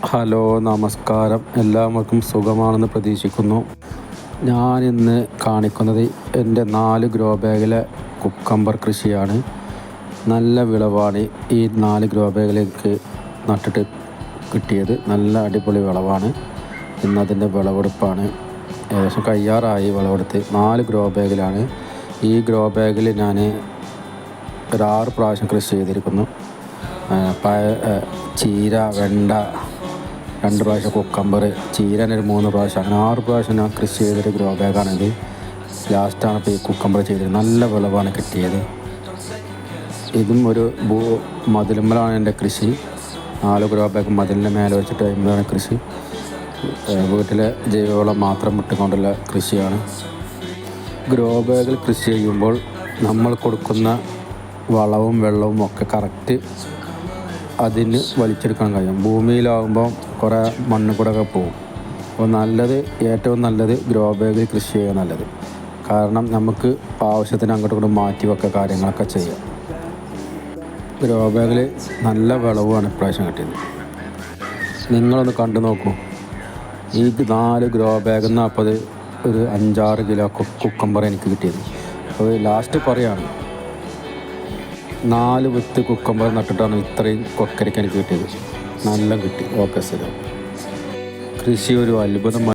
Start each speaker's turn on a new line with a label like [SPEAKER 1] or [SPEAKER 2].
[SPEAKER 1] Hello, നമസ്കാരം. എല്ലാവർക്കും സുഖമാണെന്ന് പ്രതീക്ഷിക്കുന്നു. ഞാനിന്ന് കാണിക്കുന്നത് എൻ്റെ 4 ഗ്രോ ബാഗിലെ കുക്കമ്പർ കൃഷിയാണ്. നല്ല വിളവാണ് ഈ 4 ഗ്രോ ബാഗിലേക്ക് നട്ടിട്ട് കിട്ടിയത്. നല്ല അടിപൊളി വിളവാണ്. ഇന്നതിൻ്റെ വിളവെടുപ്പാണ്. ഏകദേശം കഴിയാറായി വിളവെടുത്ത്. 4 ഗ്രോ ബാഗിലാണ്. ഈ ഗ്രോ ബാഗിൽ ഞാൻ ഒരു 6 പ്രാവശ്യം കൃഷി ചെയ്തിരിക്കുന്നു. ചീര, വെണ്ട 2 പ്രാവശ്യം, കുക്കമ്പർ, ചീരന് ഒരു 3 പ്രാവശ്യം, അങ്ങനെ 6 പ്രാവശ്യം ഞാൻ കൃഷി ചെയ്തൊരു ഗ്രോ ബാഗാണിത്. ലാസ്റ്റാണ് ഇപ്പോൾ ഈ കുക്കമ്പർ ചെയ്തത്. നല്ല വിളവാണ് കിട്ടിയത്. ഇതും ഒരു മതിലുമ്മലാണ് എൻ്റെ കൃഷി. 4 ഗ്രോ ബാഗ് മതിലിൻ്റെ മേലെ വെച്ചിട്ട് അതിലാണ് കൃഷി. വീട്ടിലെ ജൈവവളം മാത്രം ഇട്ടുകൊണ്ടുള്ള കൃഷിയാണ്. ഗ്രോ ബാഗിൽ കൃഷി ചെയ്യുമ്പോൾ നമ്മൾ കൊടുക്കുന്ന വളവും വെള്ളവും ഒക്കെ കറക്റ്റ് അതിന് വലിച്ചെടുക്കാൻ കഴിയും. ഭൂമിയിലാകുമ്പോൾ കുറേ മണ്ണ് കൂടെ ഒക്കെ പോകും. അപ്പോൾ ഏറ്റവും നല്ലത് ഗ്രോ ബാഗിൽ കൃഷി ചെയ്യുക നല്ലത്. കാരണം നമുക്ക് ആവശ്യത്തിന് അങ്ങോട്ടും ഇങ്ങോട്ടും മാറ്റി വെക്കുക, കാര്യങ്ങളൊക്കെ ചെയ്യാം. ഗ്രോ ബാഗിൽ നല്ല വിളവാണ് ഇപ്രാവശ്യം കിട്ടിയത്. നിങ്ങളൊന്ന് കണ്ടു നോക്കൂ. ഈ 4 ഗ്രോ ബാഗിൽ നിന്ന് അപ്പോൾ ഒരു 5-6 കിലോ കുക്കമ്പർ എനിക്ക് കിട്ടിയത്. അപ്പോൾ ലാസ്റ്റ് പറയാണ് 4 വിത്ത് കുക്കമ്പർ നട്ടിട്ടാണ് ഇത്രയും കൊക്കരിക്ക് എനിക്ക് കിട്ടിയത്. നല്ല കിട്ടി. ഓക്കെ, ശരി. കൃഷി ഒരു അത്ഭുതം.